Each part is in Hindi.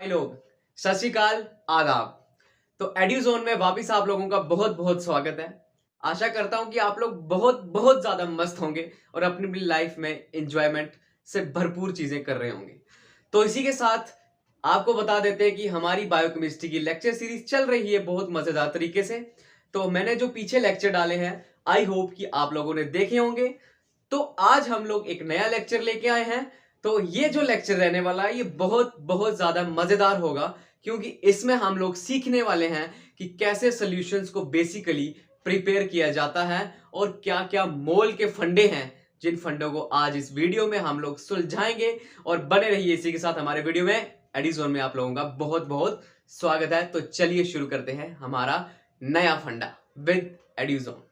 लोग, सत श्री अकाल, आदाब। तो एड्यूजोन में वापस आप लोगों का बहुत बहुत स्वागत है। आशा करता हूं कि आप लोग बहुत बहुत ज्यादा मस्त होंगे और अपनी अपनी लाइफ में एंजॉयमेंट से भरपूर चीजें कर रहे होंगे। तो इसी के साथ आपको बता देते हैं कि हमारी बायोकेमिस्ट्री की लेक्चर सीरीज चल रही है बहुत मजेदार तरीके से। तो मैंने जो पीछे लेक्चर डाले हैं, आई होप कि आप लोगों ने देखे होंगे। तो आज हम लोग एक नया लेक्चर लेके आए हैं। तो ये जो लेक्चर रहने वाला है ये बहुत बहुत ज्यादा मजेदार होगा, क्योंकि इसमें हम लोग सीखने वाले हैं कि कैसे सॉल्यूशंस को बेसिकली प्रिपेयर किया जाता है और क्या क्या मोल के फंडे हैं, जिन फंडों को आज इस वीडियो में हम लोग सुलझाएंगे। और बने रहिए इसी के साथ हमारे वीडियो में। एडिजोन में आप लोगों का बहुत बहुत स्वागत है। तो चलिए शुरू करते हैं हमारा नया फंडा विद एडिजोन।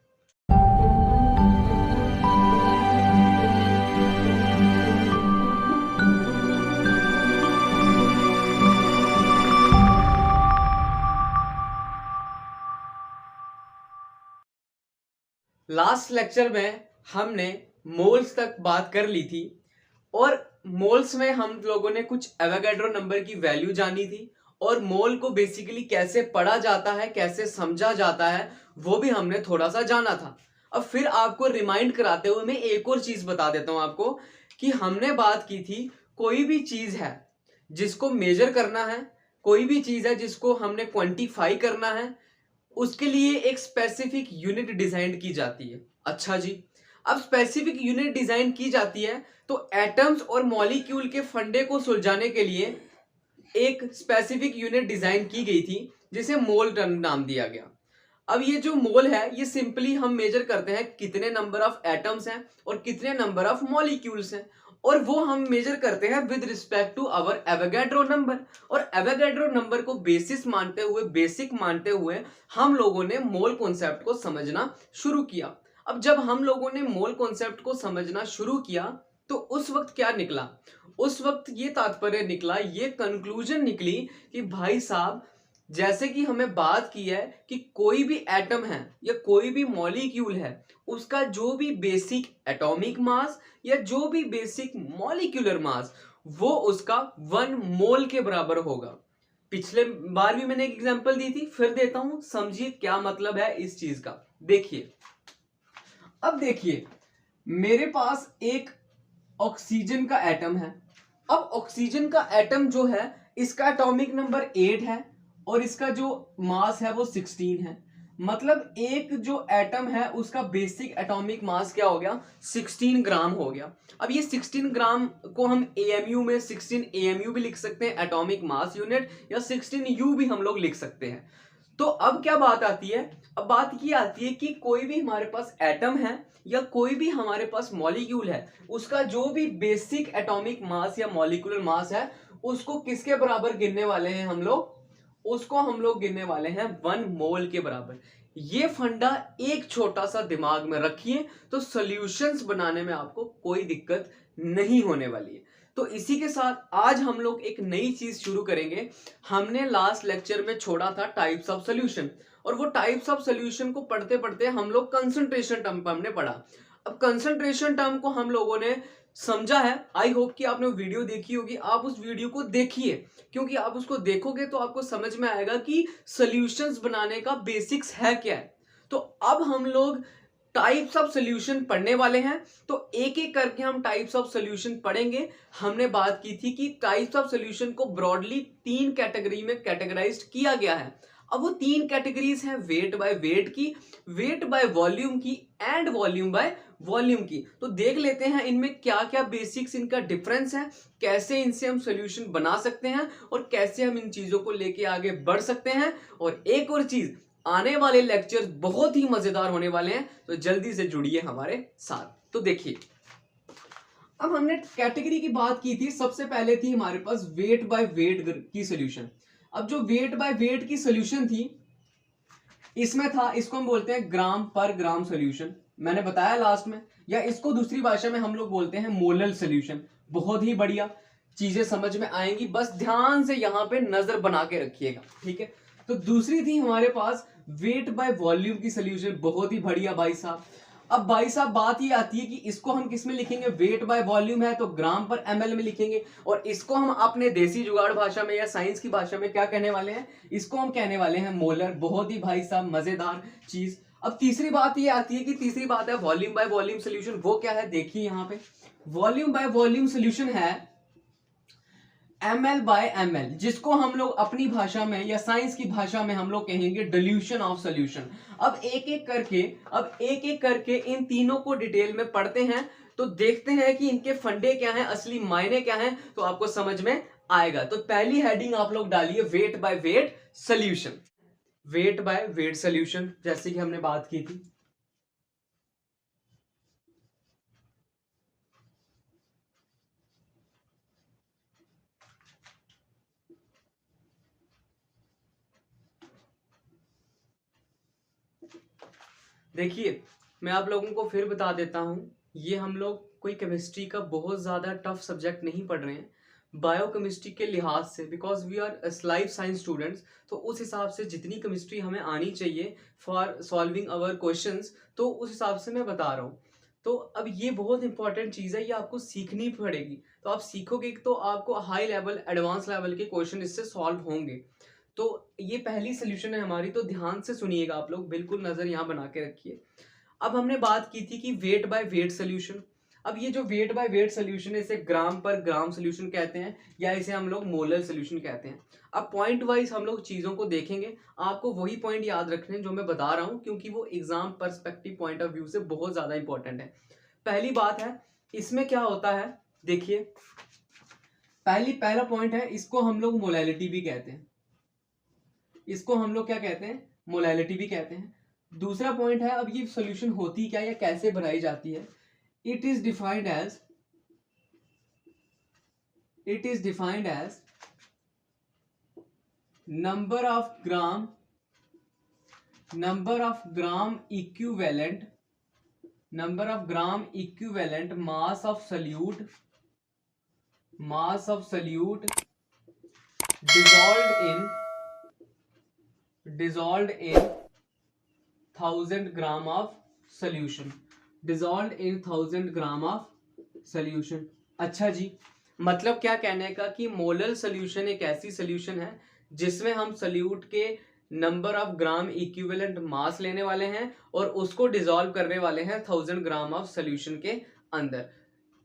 लास्ट लेक्चर में हमने मोल्स तक बात कर ली थी और मोल्स में हम लोगों ने कुछ एवोगैड्रो नंबर की वैल्यू जानी थी और मोल को बेसिकली कैसे पढ़ा जाता है, कैसे समझा जाता है, वो भी हमने थोड़ा सा जाना था। अब फिर आपको रिमाइंड कराते हुए मैं एक और चीज बता देता हूं आपको कि हमने बात की थी कोई भी चीज है जिसको मेजर करना है, कोई भी चीज है जिसको हमने क्वांटिफाई करना है, उसके लिए एक स्पेसिफिक यूनिट डिजाइन की जाती है। अच्छा जी, अब स्पेसिफिक यूनिट डिजाइन की जाती है तो एटम्स और मॉलिक्यूल के फंडे को सुलझाने के लिए एक स्पेसिफिक यूनिट डिजाइन की गई थी जिसे मोल टर्म नाम दिया गया। अब ये जो मोल है ये सिंपली हम मेजर करते हैं कितने नंबर ऑफ एटम्स हैं और कितने नंबर ऑफ मॉलिक्यूल्स हैं, और वो हम मेजर करते हैं with respect to our Avogadro number. और एवोगैड्रो नंबर को बेसिस मानते हुए, बेसिक मानते हुए हम लोगों ने मोल कॉन्सेप्ट को समझना शुरू किया। अब जब हम लोगों ने मोल कॉन्सेप्ट को समझना शुरू किया तो उस वक्त क्या निकला? उस वक्त ये तात्पर्य निकला, ये कंक्लूजन निकली कि भाई साहब, जैसे कि हमें बात की है कि कोई भी एटम है या कोई भी मॉलिक्यूल है, उसका जो भी बेसिक एटॉमिक मास या जो भी बेसिक मॉलिक्यूलर मास, वो उसका 1 मोल के बराबर होगा। पिछले बार भी मैंने एक एग्जांपल दी थी, फिर देता हूं, समझिए क्या मतलब है इस चीज का। देखिए, अब देखिए, मेरे पास एक ऑक्सीजन का एटम है। अब ऑक्सीजन का एटम जो है, इसका एटॉमिक नंबर 8 है और इसका जो मास है वो 16 है। मतलब एक जो एटम है उसका बेसिक एटॉमिक मास क्या हो गया? 16 ग्राम हो गया। अब ये 16 ग्राम को हम एएमयू में 16 एएमयू भी लिख सकते हैं, एटॉमिक मास यूनिट, या 16 यू भी हम लोग लिख सकते हैं। तो अब क्या बात आती है? अब बात ये आती है कि कोई भी हमारे पास एटम है या कोई भी हमारे पास मॉलिक्यूल है, उसका जो भी बेसिक एटॉमिक मास या मॉलिक्यूलर मास है, उसको किसके बराबर गिनने वाले हैं हम लोग? उसको हम लोग गिनने वाले हैं 1 मोल के बराबर। ये फंडा एक छोटा सा दिमाग में रखिए तो सॉल्यूशंस बनाने में आपको कोई दिक्कत नहीं होने वाली है। तो इसी के साथ आज हम लोग एक नई चीज शुरू करेंगे। हमने लास्ट लेक्चर में छोड़ा था टाइप्स ऑफ सॉल्यूशन, और वो टाइप्स ऑफ सॉल्यूशन को पढ़ते पढ़ते हम लोग कंसंट्रेशन टर्म पर हमने पढ़ा। अब कंसंट्रेशन टर्म को हम लोगों ने समझा है। आई होप कि आपने वीडियो देखी होगी, आप उस वीडियो को देखिए, क्योंकि आप उसको देखोगे तो आपको समझ में आएगा कि सॉल्यूशंस बनाने का बेसिक्स है क्या है। तो अब हम लोग टाइप्स ऑफ सॉल्यूशन पढ़ने वाले हैं, तो एक एक करके हम टाइप्स ऑफ सॉल्यूशन पढ़ेंगे। हमने बात की थी कि टाइप्स ऑफ सॉल्यूशन को ब्रॉडली 3 कैटेगरी में कैटेगराइज्ड किया गया है। अब वो 3 कैटेगरीज हैं वेट बाय वेट की, वेट बाय वॉल्यूम की, एंड वॉल्यूम बाय वॉल्यूम की। तो देख लेते हैं इनमें क्या क्या बेसिक्स इनका डिफरेंस है, कैसे इनसे हम सॉल्यूशन बना सकते हैं और कैसे हम इन चीजों को लेके आगे बढ़ सकते हैं। और एक और चीज, आने वाले लेक्चर्स बहुत ही मजेदार होने वाले हैं, तो जल्दी से जुड़िए हमारे साथ। तो देखिए, अब हमने कैटेगरी की बात की थी, सबसे पहले थी हमारे पास वेट बाय वेट की सॉल्यूशन। अब जो वेट बाय वेट की सॉल्यूशन थी, इसमें था, इसको हम बोलते हैं ग्राम पर ग्राम सॉल्यूशन, मैंने बताया लास्ट में, या इसको दूसरी भाषा में हम लोग बोलते हैं मोलल सॉल्यूशन। बहुत ही बढ़िया चीजें समझ में आएंगी, बस ध्यान से यहां पे नजर बना के रखिएगा, ठीक है। तो दूसरी थी हमारे पास वेट बाय वॉल्यूम की सॉल्यूशन, बहुत ही बढ़िया भाई साहब। अब भाई साहब बात ये आती है कि इसको हम किस में लिखेंगे, वेट बाय वॉल्यूम है तो ग्राम पर एमएल में लिखेंगे, और इसको हम अपने देसी जुगाड़ भाषा में या साइंस की भाषा में क्या कहने वाले हैं, इसको हम कहने वाले हैं मोलर। बहुत ही भाई साहब मजेदार चीज। अब तीसरी बात ये आती है कि तीसरी बात है वॉल्यूम बाय वॉल्यूम सोल्यूशन। वो क्या है, देखिए यहाँ पे वॉल्यूम बाय वॉल्यूम सोल्यूशन है ml बाय ml, जिसको हम लोग अपनी भाषा में या साइंस की भाषा में हम लोग कहेंगे डिल्यूशन ऑफ सॉल्यूशन। अब एक एक करके इन तीनों को डिटेल में पढ़ते हैं, तो देखते हैं कि इनके फंडे क्या हैं, असली मायने क्या हैं, तो आपको समझ में आएगा। तो पहली हेडिंग आप लोग डालिए weight by weight solution. Weight by weight solution जैसे कि हमने बात की थी, देखिए मैं आप लोगों को फिर बता देता हूं, ये हम लोग कोई केमिस्ट्री का बहुत ज़्यादा टफ सब्जेक्ट नहीं पढ़ रहे हैं बायोकेमिस्ट्री के लिहाज से, because we are life science students. तो उस हिसाब से जितनी केमिस्ट्री हमें आनी चाहिए फॉर सॉल्विंग अवर क्वेश्चंस, तो उस हिसाब से मैं बता रहा हूँ। तो अब ये बहुत इंपॉर्टेंट चीज़ है, ये आपको सीखनी पड़ेगी। तो आप सीखोगे तो आपको हाई लेवल एडवांस लेवल के क्वेश्चन इससे सॉल्व होंगे। तो ये पहली सोल्यूशन है हमारी, तो ध्यान से सुनिएगा आप लोग, बिल्कुल नजर यहाँ बना के रखिए। अब हमने बात की थी कि वेट बाय वेट सोल्यूशन। अब ये जो वेट बाय वेट सोल्यूशन है इसे ग्राम पर ग्राम सोल्यूशन कहते हैं, या इसे हम लोग मोलर सोल्यूशन कहते हैं। अब पॉइंट वाइज हम लोग चीज़ों को देखेंगे, आपको वही पॉइंट याद रखने जो मैं बता रहा हूँ, क्योंकि वो exam perspective point of view से बहुत ज़्यादा इंपॉर्टेंट है। पहली बात है इसमें क्या होता है, देखिए पहला पॉइंट है, इसको हम लोग मोलैलिटी भी कहते हैं, इसको हम लोग क्या कहते हैं, मोलैलिटी भी कहते हैं। दूसरा पॉइंट है, अब ये सॉल्यूशन होती क्या या कैसे बनाई जाती है। It is defined as number of gram equivalent mass of solute dissolved in 1000 gram of solution, अच्छा जी, मतलब क्या कहने का कि मोलर सोल्यूशन एक ऐसी सोल्यूशन है जिसमें हम सोल्यूट के नंबर ऑफ ग्राम इक्विवेलेंट मास लेने वाले हैं और उसको डिसॉल्व करने वाले हैं 1000 ग्राम ऑफ सोल्यूशन के अंदर।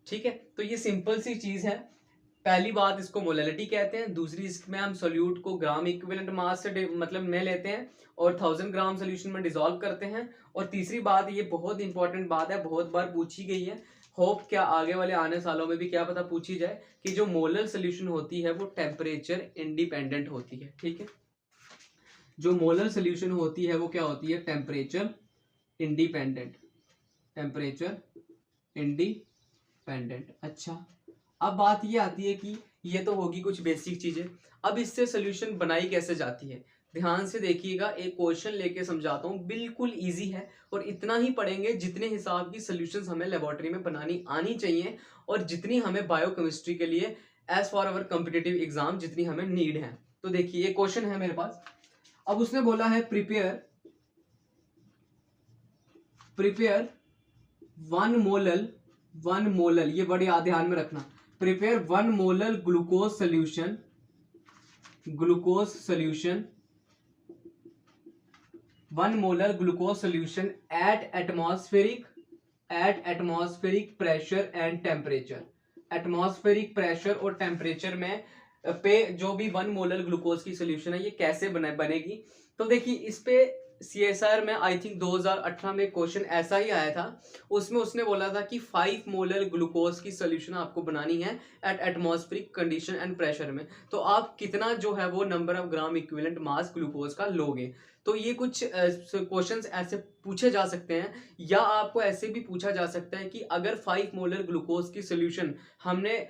ठीक है, तो ये सिंपल सी चीज है। पहली बात इसको मोलैलिटी कहते हैं, दूसरी इसमें हम सोल्यूट को ग्राम इक्विवेलेंट मास से मतलब में लेते हैं और 1000 ग्राम सोल्यूशन में डिसॉल्व करते हैं। और तीसरी बात, ये बहुत इंपॉर्टेंट बात है, बहुत बार पूछी गई है, होप क्या आगे वाले आने सालों में भी क्या पता पूछी जाए, कि जो मोलर सोल्यूशन होती है वो टेम्परेचर इंडिपेंडेंट होती है। ठीक है, जो मोलर सोल्यूशन होती है वो क्या होती है, टेम्परेचर इंडिपेंडेंट। अच्छा, अब बात ये आती है कि ये तो होगी कुछ बेसिक चीजें, अब इससे सोल्यूशन बनाई कैसे जाती है। ध्यान से देखिएगा, एक क्वेश्चन लेके समझाता हूँ, बिल्कुल इजी है और इतना ही पढ़ेंगे जितने हिसाब की सोल्यूशंस हमें लेबोरेटरी में बनानी आनी चाहिए और जितनी हमें बायोकेमिस्ट्री के लिए as for our competitive exam जितनी हमें नीड है। तो देखिए ये क्वेश्चन है मेरे पास, अब उसने बोला है प्रिपेयर 1 मोलर, ये बड़ी ध्यान में रखना, prepare 1 molar glucose solution at atmospheric pressure and temperature. Atmospheric pressure और टेम्परेचर में पे जो भी 1 मोलर ग्लूकोज की सोल्यूशन है ये कैसे बनेगी। तो देखिए इस पे CSIR में आई थिंक 2018 में क्वेश्चन ऐसा ही आया था, उसमें उसने बोला था कि 5 मोलर ग्लूकोज की सोल्यूशन आपको बनानी है at atmospheric condition and pressure में, तो आप कितना जो है वो number of gram equivalent mass glucose का लोगे। तो ये कुछ क्वेश्चंस ऐसे पूछे जा सकते हैं, या आपको ऐसे भी पूछा जा सकता है कि अगर 5 मोलर ग्लूकोज की सोल्यूशन हमने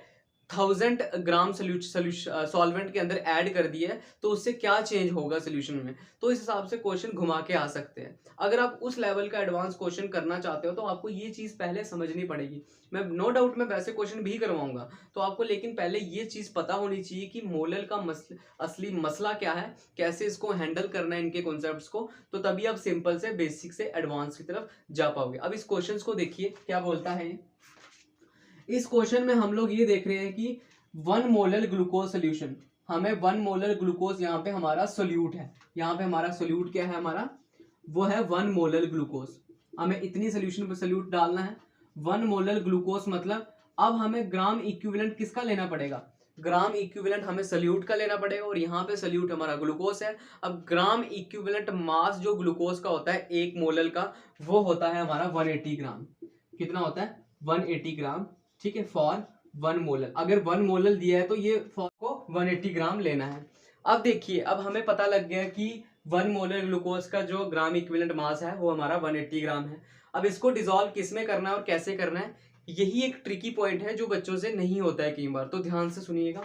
1000 ग्राम सॉल्वेंट के अंदर ऐड कर दिया है तो उससे क्या चेंज होगा सोल्यूशन में। तो इस हिसाब से क्वेश्चन घुमा के आ सकते हैं। अगर आप उस लेवल का एडवांस क्वेश्चन करना चाहते हो तो आपको ये चीज़ पहले समझनी पड़ेगी। मैं नो डाउट मैं वैसे क्वेश्चन भी करवाऊंगा तो आपको, लेकिन पहले ये चीज़ पता होनी चाहिए कि मोलर का असली मसला क्या है, कैसे इसको हैंडल करना है इनके कॉन्सेप्ट्स को, तो तभी आप सिंपल से बेसिक से एडवांस की तरफ जा पाओगे। अब इस क्वेश्चन को देखिए क्या बोलता है। इस क्वेश्चन में हम लोग ये देख रहे हैं कि 1 मोलर ग्लूकोज सोल्यूशन, हमें 1 मोलर ग्लूकोज यहाँ पे हमारा सोल्यूट है, यहाँ पे हमारा सोल्यूट क्या है हमारा, वो है 1 मोलर ग्लूकोज। हमें इतनी सोल्यूशन पर सोल्यूट डालना है 1 मोलर ग्लूकोज, मतलब अब हमें ग्राम इक्विवेलेंट किसका लेना पड़ेगा, ग्राम इक्विवेलेंट हमें सोल्यूट का लेना पड़ेगा और यहाँ पे सोल्यूट हमारा ग्लूकोज है। अब ग्राम इक्विवेलेंट मास जो ग्लूकोज का होता है 1 मोलर का, वो होता है हमारा 180 ग्राम। कितना होता है 180 ग्राम, ठीक है, फॉर 1 मोलर। अगर 1 मोलर दिया है तो ये फॉर को 180 ग्राम लेना है। अब देखिए, अब हमें पता लग गया कि 1 मोलर ग्लूकोज का जो ग्राम इक्विवेलेंट मास है वो हमारा 180 ग्राम है। अब इसको डिसॉल्व किस में करना है और कैसे करना है, यही एक ट्रिकी पॉइंट है जो बच्चों से नहीं होता है कई बार, तो ध्यान से सुनिएगा।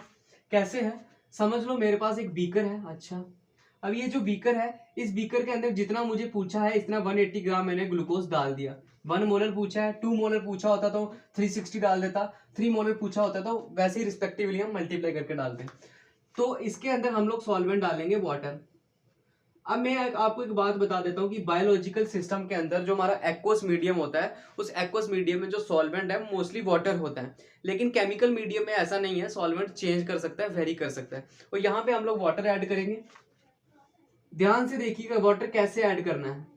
कैसे है, समझ लो मेरे पास एक बीकर है। अच्छा, अब ये जो बीकर है, इस बीकर के अंदर जितना मुझे पूछा है इतना 180 ग्राम मैंने ग्लूकोज डाल दिया। 1 मोलर पूछा है, 2 मोलर पूछा होता तो 360 डाल देता, 3 मोलर पूछा होता तो वैसे ही रिस्पेक्टिवली हम मल्टीप्लाई करके डालते हैं। तो इसके अंदर हम लोग सॉल्वेंट डालेंगे वाटर। अब मैं आपको एक बात बता देता हूँ कि बायोलॉजिकल सिस्टम के अंदर जो हमारा एक्वस मीडियम होता है, उस एक्वस मीडियम में जो सॉल्वेंट है मोस्टली वाटर होता है, लेकिन केमिकल मीडियम में ऐसा नहीं है, सॉल्वेंट चेंज कर सकता है, वेरी कर सकता है। और यहाँ पे हम लोग वाटर ऐड करेंगे। ध्यान से देखिएगा वाटर कैसे ऐड करना है।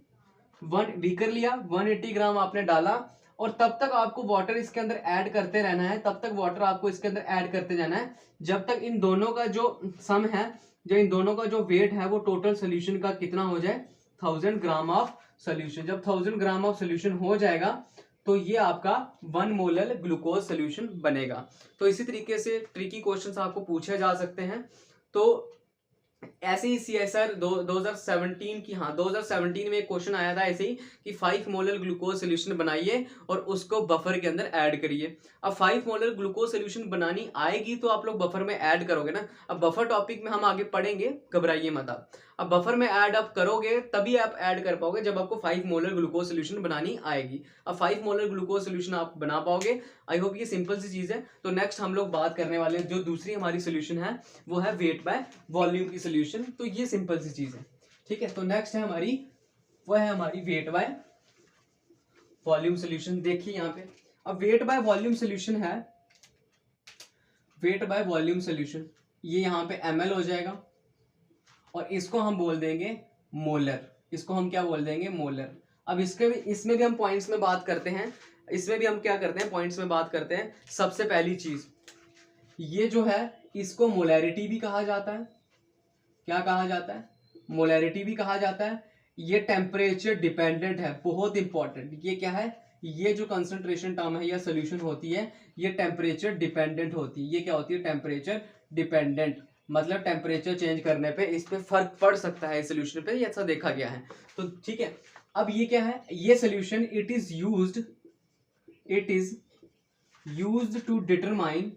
1 बीकर लिया, 180 ग्राम आपने डाला और तब तक आपको वाटर इसके अंदर ऐड करते रहना है, तब तक वाटर आपको इसके अंदर ऐड करते जाना है जब तक इन दोनों का जो सम है, जो इन दोनों का जो वेट है वो टोटल सोल्यूशन का कितना हो जाए, 1000 ग्राम ऑफ सोल्यूशन। जब 1000 ग्राम ऑफ सोल्यूशन हो जाएगा तो ये आपका 1 मोलर ग्लूकोज सोल्यूशन बनेगा। तो इसी तरीके से ट्रिकी क्वेश्चंस आपको पूछे जा सकते हैं। तो ऐसे ही CSR 2017 की, हाँ 2017 में एक क्वेश्चन आया था ऐसे ही कि 5 मोलर ग्लूकोज सोल्यूशन बनाइए और उसको बफर के अंदर ऐड करिए। अब 5 मोलर ग्लूकोज सोल्यूशन बनानी आएगी तो आप लोग बफर में ऐड करोगे ना। अब बफर टॉपिक में हम आगे पढ़ेंगे, घबराइए मत आप। अब बफर में ऐड आप करोगे तभी आप ऐड कर पाओगे जब आपको 5 मोलर ग्लूकोज सोल्यूशन बनानी आएगी। अब 5 मोलर ग्लूकोज सोल्यूशन आप बना पाओगे। आई होप ये सिंपल सी चीज है। तो नेक्स्ट हम लोग बात करने वाले जो दूसरी हमारी सोल्यूशन है वो है वेट बाय वॉल्यूम की सोल्यूशन। तो ये सिंपल सी चीज है, ठीक है। तो नेक्स्ट है हमारी, वो है हमारी वेट बाय वॉल्यूम सोल्यूशन। देखिए यहाँ पे, अब वेट बाय वॉल्यूम सोल्यूशन है, वेट बाय वॉल्यूम सोल्यूशन, ये यहाँ पे ml हो जाएगा और इसको हम बोल देंगे मोलर। इसको हम क्या बोल देंगे, मोलर। अब इसमें भी हम पॉइंट्स में बात करते हैं, इसमें भी हम क्या करते हैं, पॉइंट्स में बात करते हैं। सबसे पहली चीज ये जो है इसको मोलैरिटी भी कहा जाता है। क्या कहा जाता है, मोलैरिटी भी कहा जाता है। ये टेम्परेचर डिपेंडेंट है, बहुत इंपॉर्टेंट। ये क्या है, ये जो कंसंट्रेशन टर्म है या सोल्यूशन होती है ये टेम्परेचर डिपेंडेंट होती है। ये क्या होती है, टेम्परेचर डिपेंडेंट, मतलब टेम्परेचर चेंज करने पे इस पे फर्क पड़ सकता है, सोल्यूशन पे, ऐसा देखा गया है। तो ठीक है, अब ये क्या है, ये solution it is used to determine,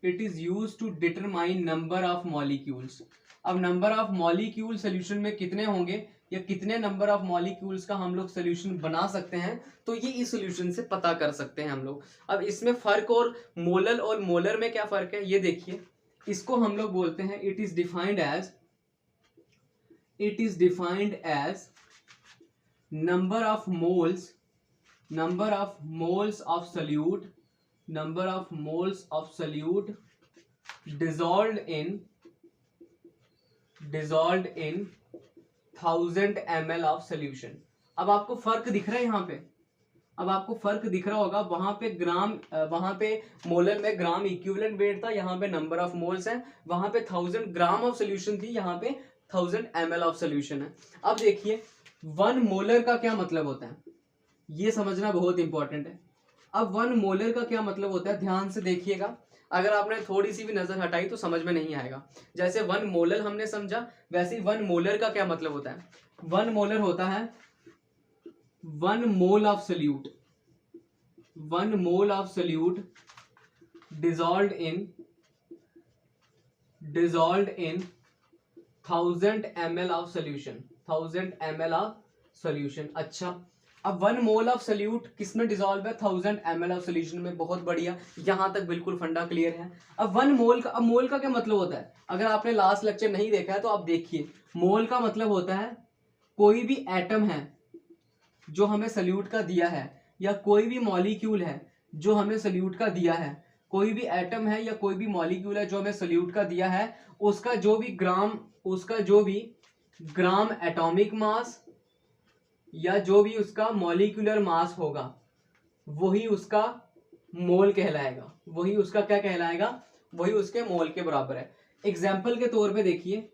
it is use to determine number of molecules. अब नंबर ऑफ मॉलिक्यूल सोल्यूशन में कितने होंगे या कितने नंबर ऑफ मॉलिक्यूल्स का हम लोग सोल्यूशन बना सकते हैं, तो ये इस सोल्यूशन से पता कर सकते हैं हम लोग। अब इसमें फर्क और मोलर में क्या फर्क है ये देखिए। इसको हम लोग बोलते हैं it is defined as number of moles of solute, number of moles of solute dissolved in 1000 ml of solution। अब आपको फर्क दिख रहा है यहाँ पे, अब आपको फर्क दिख रहा होगा, वहां पे वहां पे मोलर में ग्राम इक्विवेलेंट वेट था, यहाँ पे नंबर ऑफ मोल्स है, वहां पे 1000 ग्राम ऑफ सोल्यूशन थी, यहाँ पे 1000 ml ऑफ सोल्यूशन है। अब देखिए 1 मोलर का क्या मतलब होता है, ये समझना बहुत इंपॉर्टेंट है। अब 1 मोलर का क्या मतलब होता है, ध्यान से देखिएगा। अगर आपने थोड़ी सी भी नजर हटाई तो समझ में नहीं आएगा। जैसे 1 मोलर हमने समझा, वैसे ही 1 मोलर का क्या मतलब होता है। 1 मोलर होता है 1 mole of solute, 1 mole of solute dissolved in 1000 ml of solution, 1000 ml of solution. अच्छा, अब 1 मोल ऑफ सोल्यूट किसमें डिसॉल्व है? 1000 ml ऑफ सोल्यूशन में। बहुत बढ़िया, यहां तक बिल्कुल फंडा क्लियर है। अब 1 मोल का, अब मोल का क्या मतलब होता है? अगर आपने लास्ट लेक्चर नहीं देखा है तो आप देखिए, मोल का मतलब होता है कोई भी एटम है जो हमें सोल्यूट का दिया है, या कोई भी मॉलिक्यूल है जो हमें सोल्यूट का दिया है, कोई भी एटम है या कोई भी मॉलिक्यूल है जो हमें सोल्यूट का दिया है, उसका जो भी ग्राम एटॉमिक मास या जो भी उसका मॉलिक्यूलर मास होगा, वही उसका मोल कहलाएगा। वही उसका क्या कहलाएगा? वही उसके मोल के बराबर है। एग्जाम्पल के तौर पे देखिए,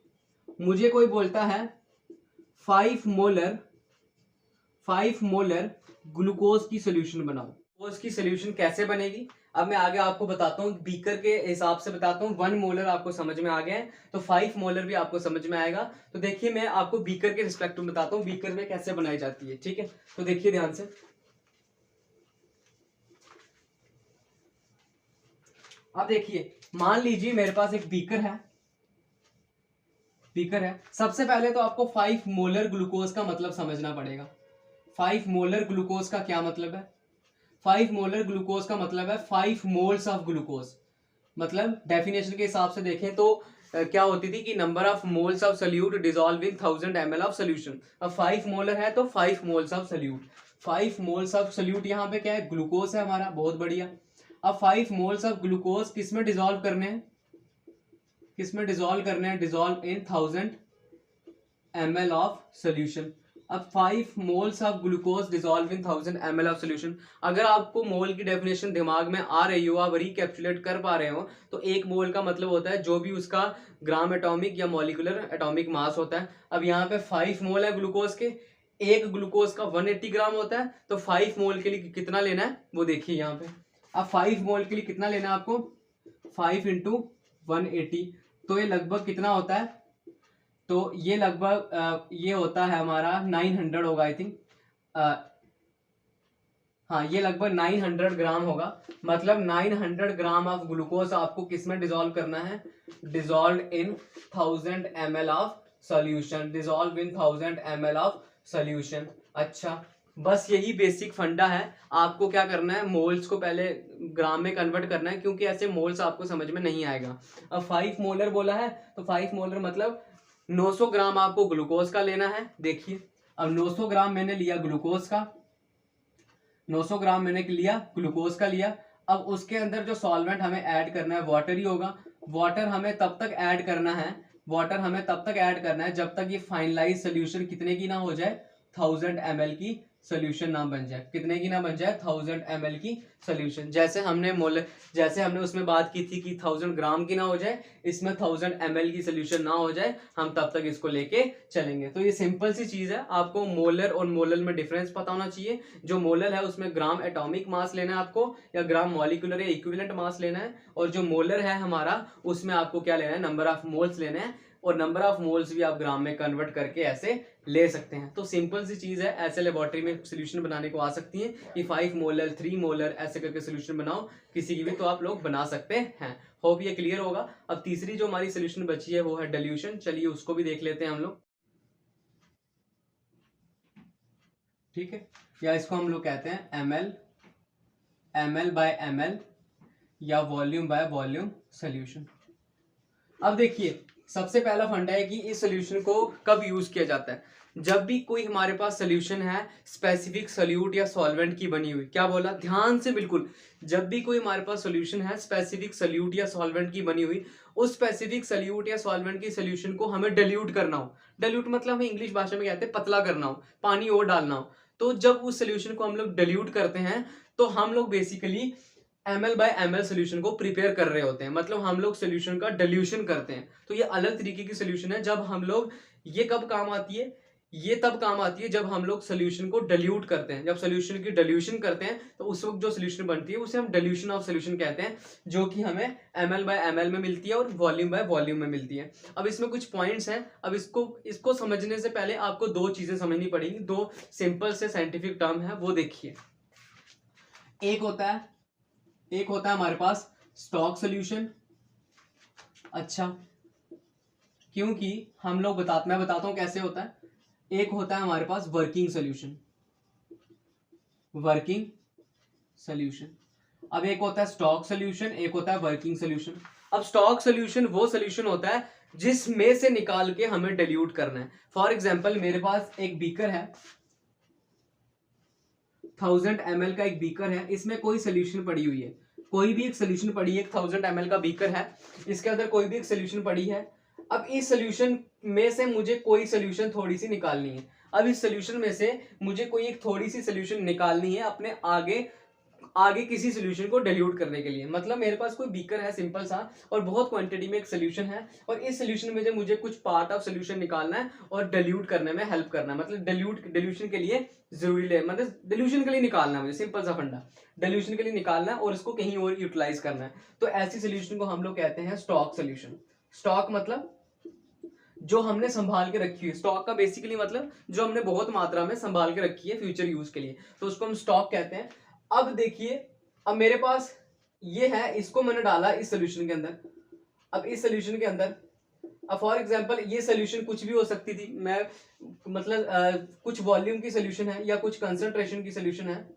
मुझे कोई बोलता है 5 मोलर ग्लूकोज की सोल्यूशन बनाओ। ग्लूकोज की सोल्यूशन कैसे बनेगी अब मैं आगे आपको बताता हूँ, बीकर के हिसाब से बताता हूँ। 1 मोलर आपको समझ में आ गया है तो 5 मोलर भी आपको समझ में आएगा। तो देखिए, मैं आपको बीकर के रिस्पेक्ट में बताता हूँ बीकर में कैसे बनाई जाती है, ठीक है? तो देखिए ध्यान से, अब देखिए, मान लीजिए मेरे पास एक बीकर है। सबसे पहले तो आपको 5 मोलर ग्लूकोज का मतलब समझना पड़ेगा। 5 मोलर ग्लूकोज का क्या मतलब है? 5 मोलर ग्लूकोज का मतलब है 5 मोल्स ऑफ ग्लूकोज। मतलब डेफिनेशन के हिसाब से देखें तो क्या होती थी कि number of moles of solute dissolve in 1000 ml of solution. अब 5 मोलर है तो 5 moles of solute. 5 moles of solute यहाँ पे क्या है? ग्लूकोज है हमारा। बहुत बढ़िया। अब 5 मोल्स ऑफ ग्लूकोज किसमें डिसॉल्व करने हैं? Dissolve in 1000 ml of solution. अब 5 moles of glucose dissolve in 1000 ml of solution. अगर आपको मोल की डेफिनेशन दिमाग में आ रही हो, आप रिकैप्चुलेट कर पा रहे हो, तो एक मोल का मतलब होता है जो भी उसका ग्राम एटॉमिक या मॉलिक्यूलर एटॉमिक मास होता है। अब यहाँ पे 5 मोल है ग्लूकोज के, एक ग्लूकोज का 180 ग्राम होता है, तो 5 मोल के लिए कितना लेना है वो देखिए यहाँ पे। अब 5 मोल के लिए कितना लेना है आपको? 5 इंटू 180, तो ये लगभग कितना होता है? तो ये लगभग ये होता है हमारा 900 होगा आई थिंक। हाँ, ये लगभग 900 ग्राम होगा। मतलब 900 ग्राम ऑफ ग्लूकोज आपको किस में डिसॉल्व करना है? Dissolve in 1000 ml of solution. Dissolve in 1000 ml of solution. अच्छा, बस यही बेसिक फंडा है। आपको क्या करना है? मोल्स को पहले ग्राम में कन्वर्ट करना है, क्योंकि ऐसे मोल्स आपको समझ में नहीं आएगा। अब 5 मोलर बोला है तो 5 मोलर मतलब 900 ग्राम आपको ग्लूकोज का लेना है। देखिए, अब 900 ग्राम मैंने लिया ग्लूकोज का, 900 ग्राम मैंने लिया ग्लूकोज का लिया। अब उसके अंदर जो सॉल्वेंट हमें ऐड करना है वाटर ही होगा। वाटर हमें तब तक ऐड करना है जब तक ये फाइनलाइज सोल्यूशन कितने की ना हो जाए? 1000 ml की सोल्यूशन ना बन जाए। कितने की ना बन जाए? 1000 ml की सोल्यूशन। जैसे हमने उसमें बात की थी कि 1000 ग्राम की ना हो जाए, इसमें 1000 ml की सोल्यूशन ना हो जाए, हम तब तक इसको लेके चलेंगे। तो ये सिंपल सी चीज है। आपको मोलर और मोलल में डिफरेंस पता होना चाहिए। जो मोलल है उसमें ग्राम एटॉमिक मास लेना है आपको, या ग्राम मॉलिक्यूलर या इक्विवेलेंट मास लेना है। और जो मोलर है हमारा, उसमें आपको क्या लेना है? नंबर ऑफ मोल्स लेने हैं। और नंबर ऑफ मोल्स भी आप ग्राम में कन्वर्ट करके ऐसे ले सकते हैं। तो सिंपल सी चीज है, ऐसे लेबोरेटरी में सोल्यूशन बनाने को आ सकती है कि 5 मोलर 3 मोलर ऐसे करके सोल्यूशन बनाओ, किसी की भी तो आप लोग बना सकते हैं। होप ये क्लियर होगा। अब तीसरी जो हमारी सोल्यूशन बची है वो है डिल्यूशन। चलिए उसको भी देख लेते हैं हम लोग, ठीक है? या इसको हम लोग कहते हैं ml बाय ml या वॉल्यूम बाय वॉल्यूम सोल्यूशन। अब देखिए, सबसे पहला फंडा है कि इस सोल्यूशन को कब यूज किया जाता है? जब भी कोई हमारे पास सोल्यूशन है स्पेसिफिक सोल्यूट या सॉल्वेंट की बनी हुई। क्या बोला? ध्यान से बिल्कुल। जब भी कोई हमारे पास सोल्यूशन है स्पेसिफिक सोल्यूट या सॉल्वेंट की बनी हुई, उस स्पेसिफिक सोल्यूट या सॉल्वेंट की सोल्यूशन को हमें डिल्यूट करना हो। डिल्यूट मतलब हमें इंग्लिश भाषा में कहते हैं पतला करना हो, पानी और डालना हो। तो जब उस सोल्यूशन को हम लोग डिल्यूट करते हैं तो हम लोग basically ml by ml solution को प्रिपेयर कर रहे होते हैं। मतलब हम लोग सोल्यूशन का डिल्यूशन करते हैं। तो ये अलग तरीके की सोल्यूशन है। जब हम लोग, ये कब काम आती है? ये तब काम आती है जब हम लोग सोल्यूशन को डिल्यूट करते हैं। जब सोल्यूशन की डिल्यूशन करते हैं तो उस वक्त जो सोल्यूशन बनती है उसे हम डिल्यूशन ऑफ सोल्यूशन कहते हैं, जो कि हमें ml बाय ml में मिलती है और वॉल्यूम बाय वॉल्यूम में मिलती है। अब इसमें कुछ पॉइंट्स हैं। अब इसको समझने से पहले आपको दो चीजें समझनी पड़ेंगी। दो सिंपल से साइंटिफिक टर्म है, वो देखिए। एक होता है हमारे पास स्टॉक सोल्यूशन। अच्छा, क्योंकि हम लोग मैं बताता हूं कैसे होता है। एक होता है हमारे पास वर्किंग सोल्यूशन, वर्किंग सोल्यूशन। अब एक होता है स्टॉक सोल्यूशन, एक होता है वर्किंग सोल्यूशन। अब स्टॉक सोल्यूशन वो सोल्यूशन होता है जिसमें से निकाल के हमें डिल्यूट करना है। फॉर एग्जांपल मेरे पास एक बीकर है, 1000 ml का एक बीकर है, इसमें कोई सोल्यूशन पड़ी हुई है, कोई भी एक सोल्यूशन पड़ी है, 1000 ml का बीकर है, इसके अंदर कोई भी एक सोल्यूशन पड़ी है। अब इस सोल्यूशन में से मुझे कोई सोल्यूशन थोड़ी सी निकालनी है। अब इस सोल्यूशन में से मुझे कोई एक थोड़ी सी सोल्यूशन निकालनी है अपने आगे किसी सोल्यूशन को डिल्यूट करने के लिए। मतलब मेरे पास कोई बीकर है सिंपल सा, और बहुत क्वांटिटी में एक सोल्यूशन है, और इस सोल्यूशन में जो मुझे कुछ पार्ट ऑफ सोल्यूशन निकालना है और डिल्यूट करने में हेल्प करना है। मतलब डिल्यूशन के लिए जरूरी है, मतलब डिल्यूशन के लिए निकालना है मुझे, सिंपल सा फंडा, डिल्यूशन के लिए निकालना है और इसको कहीं और यूटिलाइज करना है। तो ऐसी सोल्यूशन को हम लोग कहते हैं स्टॉक सोल्यूशन। स्टॉक मतलब जो हमने संभाल के रखी है, स्टॉक का बेसिकली मतलब जो हमने बहुत मात्रा में संभाल के रखी है फ्यूचर यूज के लिए, तो उसको हम स्टॉक कहते हैं। अब देखिए, अब मेरे पास ये है, इसको मैंने डाला इस सोल्यूशन के अंदर। अब इस सोल्यूशन के अंदर, अब फॉर एग्जांपल ये सोल्यूशन कुछ भी हो सकती थी, मैं मतलब कुछ वॉल्यूम की सोल्यूशन है या कुछ कंसंट्रेशन की सोल्यूशन है,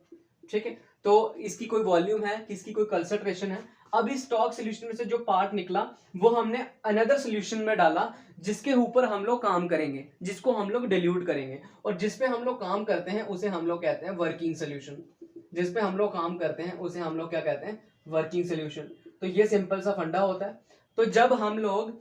ठीक है। तो इसकी कोई वॉल्यूम है, किसकी कोई कंसंट्रेशन है। अब इस स्टॉक सोल्यूशन में से जो पार्ट निकला वो हमने अनदर सोल्यूशन में डाला, जिसके ऊपर हम लोग काम करेंगे, जिसको हम लोग डिल्यूट करेंगे, और जिसपे हम लोग काम करते हैं उसे हम लोग कहते हैं वर्किंग सोल्यूशन। जिसपे हम लोग काम करते हैं उसे हम लोग क्या कहते हैं, वर्किंग सोल्यूशन। तो ये सिंपल सा फंडा होता है। तो जब हम लोग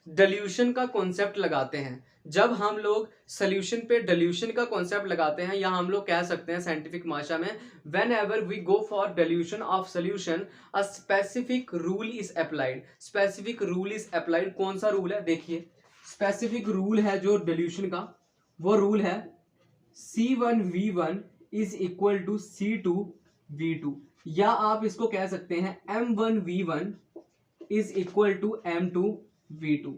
डिल्यूशन का कॉन्सेप्ट लगाते हैं, जब हम लोग सोल्यूशन पे डिल्यूशन का कॉन्सेप्ट लगाते हैं, या हम लोग कह सकते हैं साइंटिफिक भाषा में, whenever we go for dilution of solution a specific rule is applied. Specific rule is applied. कौन सा रूल है, देखिए स्पेसिफिक रूल है जो डिल्यूशन का, वो रूल है C1V1 is equal to C2V2, या आप इसको कह सकते हैं M1V1 is equal to M2V2।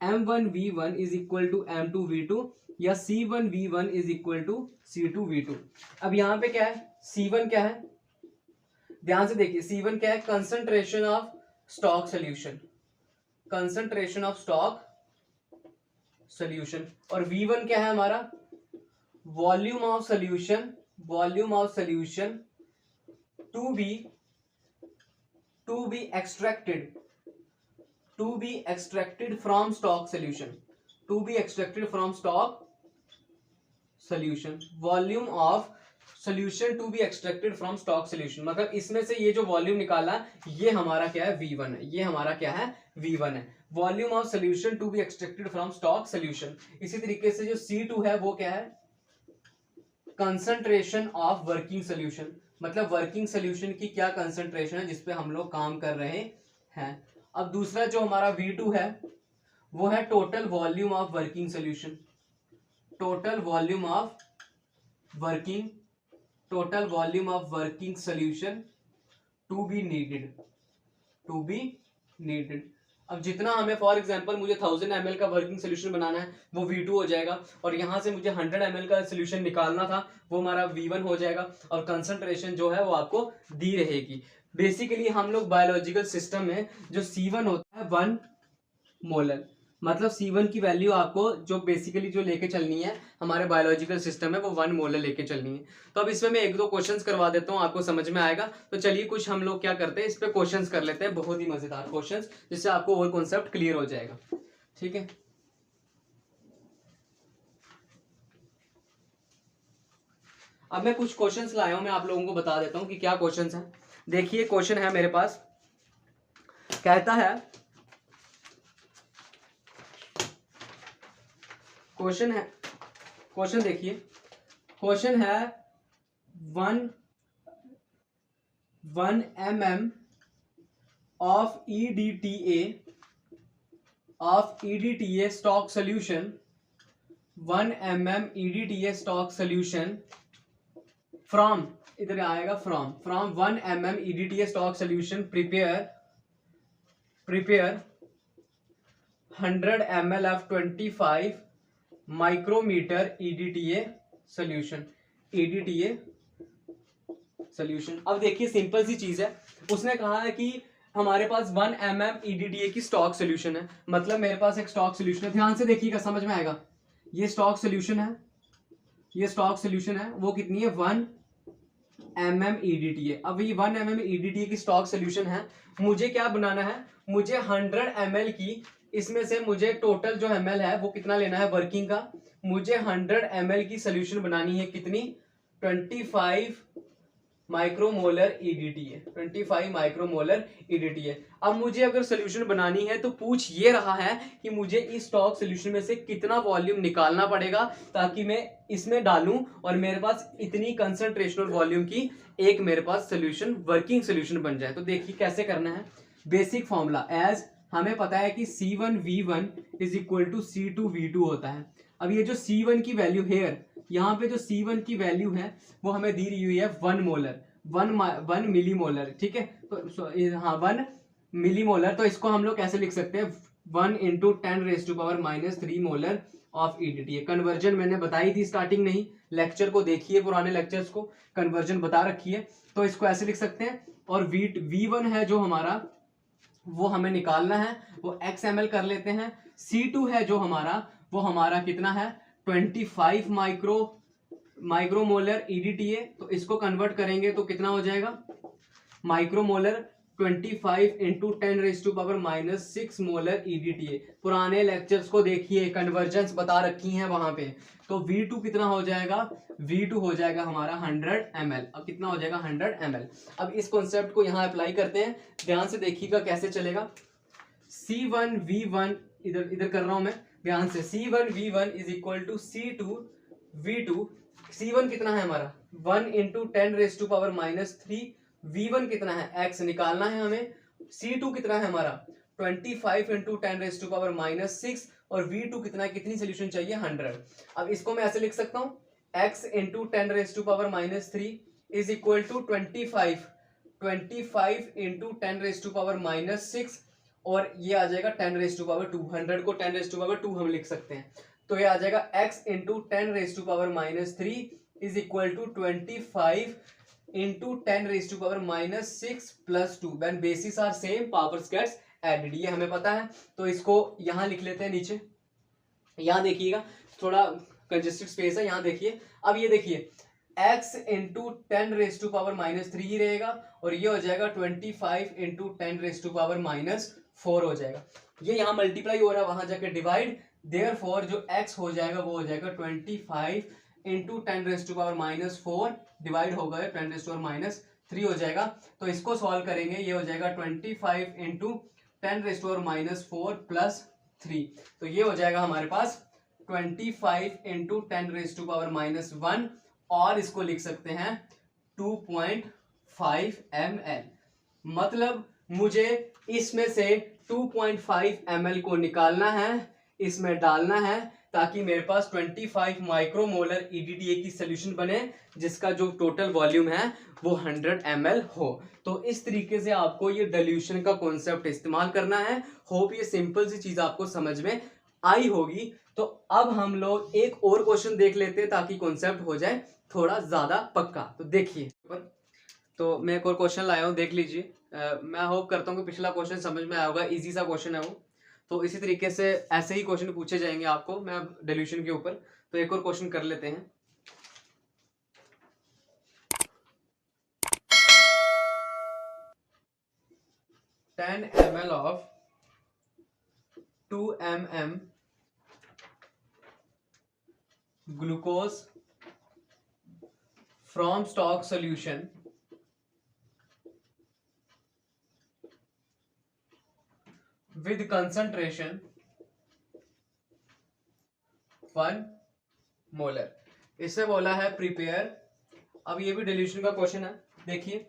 M1V1 is equal to M2V2, या C1V1 is equal to C2V2। अब यहां पे क्या है, C1 क्या है, ध्यान से देखिए, C1 क्या है, concentration of stock solution, concentration of stock solution. और V1 क्या है हमारा, volume of solution, volume of solution to be extracted, to be extracted from stock solution, to be extracted from stock solution, volume of solution to be extracted from stock solution। मतलब इसमें से ये जो वॉल्यूम निकाला ये हमारा क्या है, V1 है, ये हमारा क्या है, V1 है, volume of solution to be extracted from stock solution. इसी तरीके से जो C2 है वो क्या है, कंसंट्रेशन ऑफ वर्किंग सोल्यूशन, मतलब वर्किंग सोल्यूशन की क्या कंसंट्रेशन है जिसपे हम लोग काम कर रहे हैं। अब दूसरा जो हमारा V2 है वो है total volume of working solution, total volume of working, total volume of working solution to be needed, to be needed. अब जितना हमें, फॉर एग्जांपल मुझे 1000 ml का वर्किंग सोल्यूशन बनाना है वो V2 हो जाएगा, और यहां से मुझे 100 ml का सोल्यूशन निकालना था वो हमारा V1 हो जाएगा, और कंसंट्रेशन जो है वो आपको दी रहेगी। बेसिकली हम लोग बायोलॉजिकल सिस्टम में जो C1 होता है 1 मोलर, मतलब C1 की वैल्यू आपको जो बेसिकली जो लेके चलनी है हमारे बायोलॉजिकल सिस्टम में वो 1 मोलर लेके चलनी है। तो अब इसमें मैं एक दो क्वेश्चंस करवा देता हूँ, आपको समझ में आएगा। तो चलिए कुछ हम लोग क्या करते हैं, इस पे क्वेश्चंस कर लेते हैं, बहुत ही मजेदार क्वेश्चंस, जिससे आपको और कॉन्सेप्ट क्लियर हो जाएगा, ठीक है। अब मैं कुछ क्वेश्चंस लाया हूं, मैं आप लोगों को बता देता हूं कि क्या क्वेश्चंस हैं। देखिए क्वेश्चन है मेरे पास, कहता है, क्वेश्चन देखिए, क्वेश्चन है 1 mm of EDTA stock solution, 1 mm EDTA stock solution from, इधर आएगा from 1 mm EDTA stock solution prepare 100 ml of 25 micrometer EDTA solution, EDTA solution. अब देखिए सिंपल सी चीज है, उसने कहा है कि हमारे पास 1 mm EDTA की स्टॉक सोल्यूशन है, मतलब मेरे पास एक स्टॉक सोल्यूशन है। ध्यान से देखिएगा, समझ में आएगा। ये स्टॉक सोल्यूशन है, ये स्टॉक सोल्यूशन है, वो कितनी है 1 mm EDTA। अब ये 1 mm EDTA की स्टॉक सोल्यूशन है, मुझे क्या बनाना है, मुझे 100 ml की, इसमें से मुझे टोटल जो ml है वो कितना लेना है वर्किंग का, मुझे 100 ml की सोल्यूशन बनानी है, कितनी 25 माइक्रोमोलर EDTA, 25 माइक्रोमोलर EDTA। अब मुझे अगर सोल्यूशन बनानी है तो पूछ ये रहा है कि मुझे इस स्टॉक सोल्यूशन में से कितना वॉल्यूम निकालना पड़ेगा ताकि मैं इसमें डालूं और मेरे पास इतनी कंसंट्रेशन और वॉल्यूम की एक मेरे पास सोल्यूशन, वर्किंग सोल्यूशन बन जाए। तो देखिए कैसे करना है। बेसिक फॉर्मूला, एज हमें पता है कि C1V1 is equal to C2V2 होता है। अब ये जो C1 की वैल्यू है, यहाँ पे जो C1 की वैल्यू है वो हमें दी हुई है 1 मोलर, 1 मिलीमोलर, ठीक है। तो हाँ 1 मिलीमोलर, तो इसको हम लोग कैसे लिख सकते हैं 1 into 10⁻³ molar of EDTA। Conversion मैंने बताई थी स्टार्टिंग में ही, लेक्चर को देखिए, पुराने लेक्चर्स को, कन्वर्जन बता रखी है। तो इसको ऐसे लिख सकते हैं। और V1 है जो हमारा, वो हमें निकालना है, वो XML कर लेते हैं। C2 है जो हमारा, वो हमारा कितना है 25 माइक्रोमोलर EDTA। तो इसको कन्वर्ट करेंगे तो कितना हो जाएगा माइक्रोमोलर 25 इंटू 10⁻⁻6 मोलर EDTA। पुराने लेक्चर्स को देखिए, कन्वर्जन्स बता रखी हैं वहां पे। तो V2 कितना हो जाएगा, V2 हो जाएगा हमारा 100 ml। अब कितना हो जाएगा 100 ml। अब इस कॉन्सेप्ट को यहाँ अप्लाई करते हैं, ध्यान से देखिएगा कैसे चलेगा। C1V1, इधर कर रहा हूं मैं, ध्यान से। C1V1 is equal to C2V2। C1 कितना है हमारा 1 इंटू 10⁻⁻3। V1 कितना है, x निकालना है हमें। C2 कितना है हमारा 25 इंटू 10⁻⁻6। और V2 कितना है, कितनी सोल्यूशन चाहिए 100। अब इसको मैं ऐसे लिख सकता हूँ, x into 10⁻³ is equal to 25 into 10⁻6। और ये आ जाएगा 10⁻², 100 को 10⁻² हम लिख सकते हैं। तो ये आ जाएगा x into 10⁻³ is equal to 25 into 10⁻6 plus 2। When basis are same, powers gets added, ये हमें पता है। तो इसको यहां लिख लेते हैं नीचे। यहां देखिएगा, थोड़ा कंजेस्टेड स्पेस है, यहां देखिए। अब ये देखिए x इंटू 10⁻³ ही रहेगा, और ये हो जाएगा 25 इंटू 10⁻⁻4 हो जाएगा। ये यहाँ मल्टीप्लाई हो रहा है, वहां जाके डिवाइड, देयरफॉर जो x हो जाएगा वो हो जाएगा 25 इंटू 10⁻⁻4 डिवाइड होगा 10⁻⁻3 हो जाएगा। तो इसको सॉल्व करेंगे, ये हो जाएगा 25 इंटू 10⁻⁻4 प्लस 3। तो ये हो जाएगा हमारे पास 25 इंटू 10⁻⁻1, और इसको लिख सकते हैं 2.5 ml। मतलब मुझे इसमें से 2.5 ml को निकालना है, इसमें डालना है, ताकि मेरे पास 25 माइक्रोमोलर EDTA की सोल्यूशन बने, जिसका जो टोटल वॉल्यूम है वो 100 ml हो। तो इस तरीके से आपको ये डिल्यूशन का कॉन्सेप्ट इस्तेमाल करना है। होप ये सिंपल सी चीज आपको समझ में आई होगी। तो अब हम लोग एक और क्वेश्चन देख लेते हैं ताकि कॉन्सेप्ट हो जाए थोड़ा ज्यादा पक्का। तो देखिए, तो मैं एक और क्वेश्चन लाया हूँ, देख लीजिए। मैं होप करता हूँ कि पिछला क्वेश्चन समझ में आया होगा, इजी सा क्वेश्चन है वो। तो इसी तरीके से ऐसे ही क्वेश्चन पूछे जाएंगे आपको मैं डिल्यूशन के ऊपर। तो एक और क्वेश्चन कर लेते हैं। Ten ml of 2 mm glucose from stock solution with concentration 1 molar. इससे बोला है प्रिपेयर। अब ये भी डिल्यूशन का क्वेश्चन है। देखिए,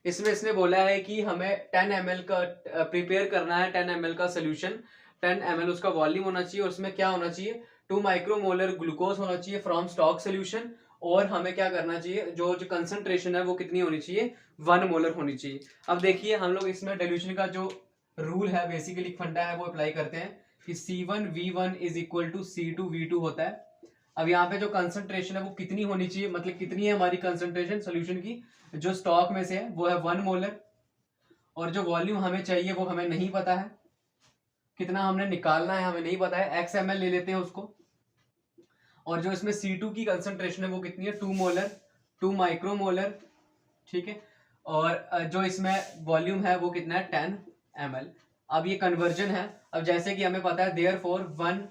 इसमें इसने बोला है कि हमें 10 ml का प्रिपेयर करना है, 10 ml का सोल्यूशन, 10 ml उसका वॉल्यूम होना चाहिए, और उसमें क्या होना चाहिए 2 माइक्रोमोलर ग्लूकोज होना चाहिए फ्रॉम स्टॉक सोल्यूशन। और हमें क्या करना चाहिए, जो कंसंट्रेशन है वो कितनी होनी चाहिए 1 मोलर होनी चाहिए। अब देखिए, हम लोग इसमें डिल्यूशन का जो रूल है, बेसिकली फंडा है, वो अप्लाई करते हैं कि C1V1 is equal to C2V2 होता है। अब यहाँ पे जो कंसंट्रेशन है वो कितनी होनी चाहिए, मतलब कितनी है हमारी कंसंट्रेशन सोल्यूशन की, जो स्टॉक में से है वो है 1 मोलर। और जो वॉल्यूम हमें चाहिए वो हमें नहीं पता है, कितना हमने निकालना है हमें नहीं पता है, XML ले लेते हैं उसको। और जो इसमें C2 की कंसंट्रेशन है वो कितनी है, 2 मोलर, 2 माइक्रोमोलर, ठीक है। और जो इसमें वॉल्यूम है वो कितना है, 10 ml। अब ये कन्वर्जन है। अब जैसे कि हमें पता है देयरफॉर 1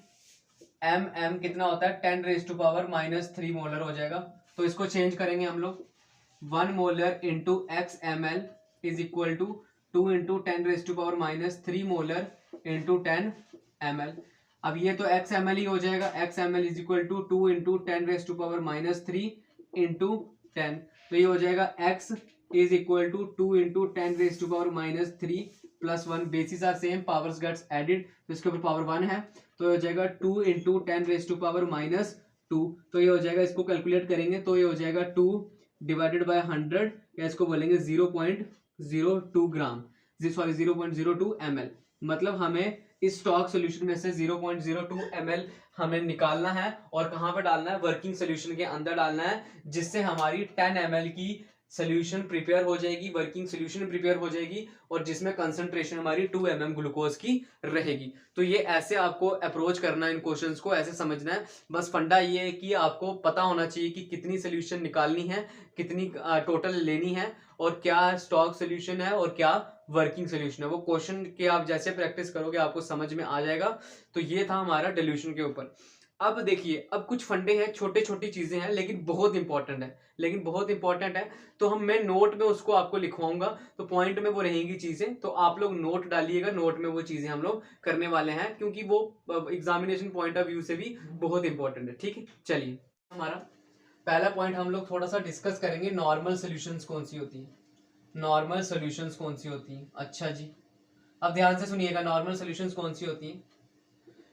mm कितना होता है, 10⁻³ मोलर हो जाएगा। तो इसको चेंज करेंगे हम लोग, 1 molar into XML is equal to 2 into 10⁻³ molar into 10 ml। अब ये तो XML ही हो जाएगा, XML is equal to 2 into 10⁻³ into 10। तो ये हो जाएगा X is equal to 2 into 10⁻³ plus 1, basis are same, powers gets added, तो इसके ऊपर पावर 1 है, तो ये हो जाएगा 2 इंटू 10⁻²। तो ये हो जाएगा, इसको कैलकुलेट करेंगे तो ये हो जाएगा 2 डिवाइडेड बाय 100, या इसको बोलेंगे 0.02 ग्राम, सॉरी 0.02 ml। मतलब हमें इस स्टॉक सोल्यूशन में से 0.02 ml हमें निकालना है और कहाँ पे डालना है, वर्किंग सोल्यूशन के अंदर डालना है, जिससे हमारी 10 ml की सोल्यूशन प्रिपेयर हो जाएगी, वर्किंग सोल्यूशन प्रिपेयर हो जाएगी, और जिसमें कंसंट्रेशन हमारी 2 mm ग्लूकोज की रहेगी। तो ये ऐसे आपको अप्रोच करना है, इन क्वेश्चंस को ऐसे समझना है। बस फंडा ये है कि आपको पता होना चाहिए कि कितनी सोल्यूशन निकालनी है, कितनी टोटल लेनी है, और क्या स्टॉक सोल्यूशन है और क्या वर्किंग सोल्यूशन है। वो क्वेश्चन के आप जैसे प्रैक्टिस करोगे आपको समझ में आ जाएगा। तो ये था हमारा डिल्यूशन के ऊपर। अब देखिए, अब कुछ फंडे हैं, छोटे छोटी चीजें हैं, लेकिन बहुत इंपॉर्टेंट है, तो मैं नोट में उसको आपको लिखवाऊंगा, तो पॉइंट में वो रहेंगी चीजें, तो आप लोग नोट डालिएगा, नोट में वो चीजें हम लोग करने वाले हैं, क्योंकि वो एग्जामिनेशन पॉइंट ऑफ व्यू से भी बहुत इंपॉर्टेंट है। ठीक है, चलिए हमारा पहला पॉइंट हम लोग थोड़ा सा डिस्कस करेंगे, नॉर्मल सोल्यूशंस कौन सी होती है, नॉर्मल सोल्यूशंस कौन सी होती है। अच्छा जी, अब ध्यान से सुनिएगा, नॉर्मल सोल्यूशंस कौन सी होती हैं।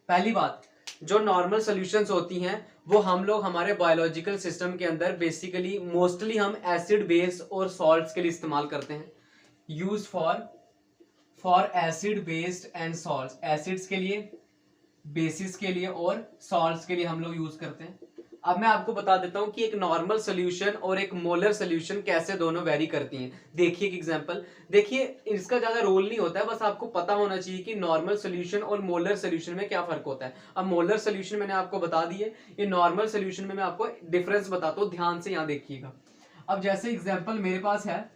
पहली बात, जो नॉर्मल सॉल्यूशंस होती हैं वो हम लोग हमारे बायोलॉजिकल सिस्टम के अंदर बेसिकली मोस्टली हम एसिड बेस और सॉल्ट्स के लिए इस्तेमाल करते हैं। Use for acid based and salts, acids के लिए, बेसिस के लिए और सॉल्ट्स के लिए हम लोग यूज करते हैं। अब मैं आपको बता देता हूं कि एक नॉर्मल सोल्यूशन और एक मोलर सोल्यूशन कैसे दोनों वेरी करती हैं। देखिए एक एग्जांपल, देखिए इसका ज्यादा रोल नहीं होता है, बस आपको पता होना चाहिए कि नॉर्मल सोल्यूशन और मोलर सोल्यूशन में क्या फर्क होता है। अब मोलर सोल्यूशन मैंने आपको बता दिए, ये नॉर्मल सोल्यूशन में मैं आपको डिफरेंस बताता हूँ, ध्यान से यहाँ देखिएगा। अब जैसे एग्जाम्पल मेरे पास है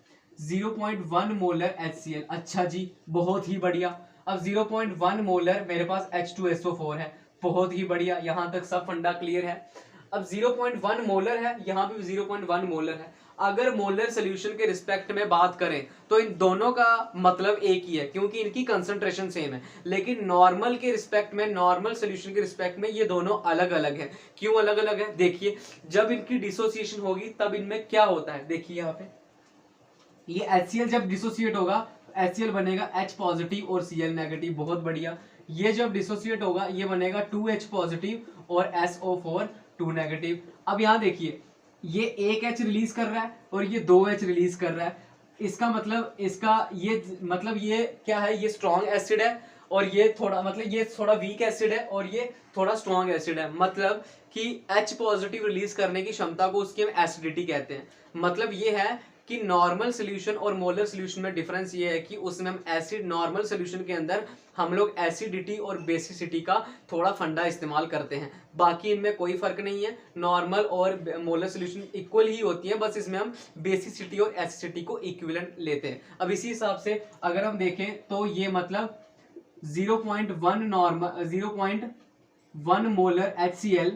0.1 मोलर HCl, अच्छा जी बहुत ही बढ़िया। अब 0.1 मोलर मेरे पास H2SO4 है, बहुत ही बढ़िया, यहां तक सब फंडा क्लियर है। अब 0.1 मोलर है, यहां पे भी 0.1 मोलर है। अगर मोलर सोल्यूशन के रिस्पेक्ट में बात करें तो इन दोनों का मतलब एक ही है, क्योंकि इनकी कंसंट्रेशन सेम है। लेकिन नॉर्मल के रिस्पेक्ट में, नॉर्मल सोल्यूशन के रिस्पेक्ट में ये दोनों अलग अलग है। क्यों अलग अलग है, देखिए जब इनकी डिसोसिएशन होगी तब इनमें क्या होता है, देखिए यहाँ पे ये HCl जब डिसोसिएट होगा तो HCl बनेगा H पॉजिटिव और Cl नेगेटिव, बहुत बढ़िया। ये जब डिसोसिएट होगा ये बनेगा 2H पॉजिटिव और SO4 2 नेगेटिव। अब यहाँ देखिए ये एक H रिलीज कर रहा है और ये 2H रिलीज कर रहा है। इसका मतलब ये क्या है, ये स्ट्रॉन्ग एसिड है और ये थोड़ा वीक एसिड है और ये थोड़ा स्ट्रॉन्ग एसिड है। मतलब कि H पॉजिटिव रिलीज करने की क्षमता को उसकी हम एसिडिटी कहते हैं। मतलब ये है कि नॉर्मल सोल्यूशन और मोलर सोल्यूशन में डिफरेंस ये है कि उसमें हम एसिड, नॉर्मल सोल्यूशन के अंदर हम लोग एसिडिटी और बेसिसिटी का थोड़ा फंडा इस्तेमाल करते हैं, बाकी इनमें कोई फर्क नहीं है। नॉर्मल और मोलर सोल्यूशन इक्वल ही होती है, बस इसमें हम बेसिसिटी और एसिडिटी को इक्विवेलेंट लेते हैं। अब इसी हिसाब से अगर हम देखें तो ये मतलब 0.1 मोलर HCl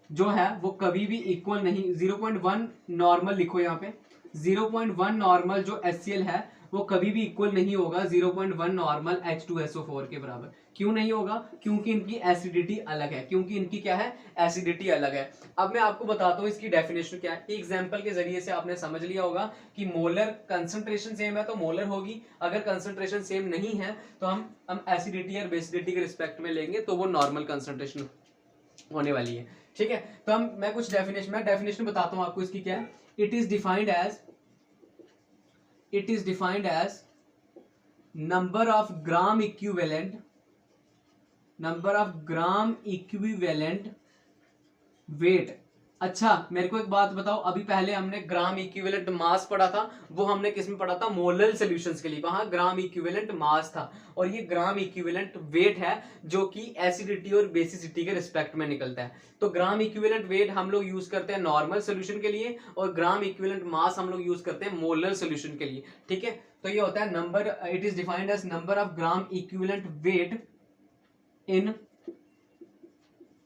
जो है वो कभी भी इक्वल नहीं, 0.1 नॉर्मल लिखो यहाँ पे, 0.1 नॉर्मल जो HCl है वो कभी भी इक्वल नहीं होगा 0.1 नॉर्मल H2SO4 के बराबर। क्यों नहीं होगा, क्योंकि इनकी एसिडिटी अलग है, क्योंकि इनकी क्या है, एसिडिटी अलग है। अब मैं आपको बताता हूँ इसकी डेफिनेशन क्या है। एग्जांपल के जरिए से आपने समझ लिया होगा कि मोलर कंसंट्रेशन सेम है तो मोलर होगी, अगर कंसंट्रेशन सेम नहीं है तो हम एसिडिटी और बेसिडिटी के रिस्पेक्ट में लेंगे तो वो नॉर्मल कंसंट्रेशन होने वाली है। ठीक है, तो मैं कुछ डेफिनेशन बताता हूं आपको इसकी क्या है। It is defined as number of gram equivalent weight अच्छा मेरे को एक बात बताओ, अभी पहले हमने ग्राम इक्विवेलेंट मास पढ़ा था, वो हमने किस में पढ़ा था? मोलर सॉल्यूशंस के लिए, वहां ग्राम इक्विवेलेंट मास था। और ये ग्राम इक्विवेलेंट वेट है जो कि एसिडिटी और बेसिसिटी के रिस्पेक्ट में निकलता है। तो ग्राम इक्विवेलेंट वेट हम लोग यूज करते हैं नॉर्मल सोल्यूशन के लिए, और ग्राम इक्विवेलेंट मास हम लोग यूज करते हैं मोलर सोल्यूशन के लिए। ठीक है, तो ये होता है number, it is defined as number of gram equivalent weight in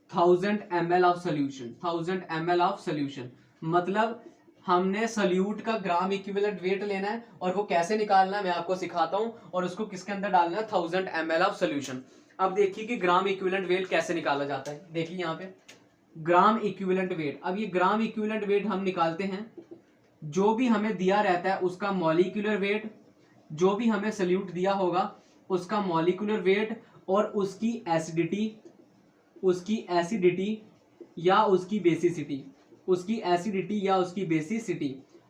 1000 ml of solution. 1000 ml of solution मतलब हमने सोल्यूट का ग्राम इक्विवेलेंट वेट लेना है, और वो कैसे निकालना है मैं आपको सिखाता हूं, और उसको किसके अंदर डालना है? 1000 ml ऑफ सोल्यूशन। अब देखिए कि ग्राम इक्विवेलेंट वेट कैसे निकाला जाता है। देखिए यहाँ पे ग्राम इक्विवेलेंट वेट। अब ये ग्राम इक्विवेलेंट वेट हम निकालते हैं, जो भी हमें दिया रहता है उसका मॉलिक्यूलर वेट, जो भी हमें सोल्यूट दिया होगा उसका मॉलिक्यूलर वेट, और उसकी एसिडिटी या उसकी बेसिसिटी,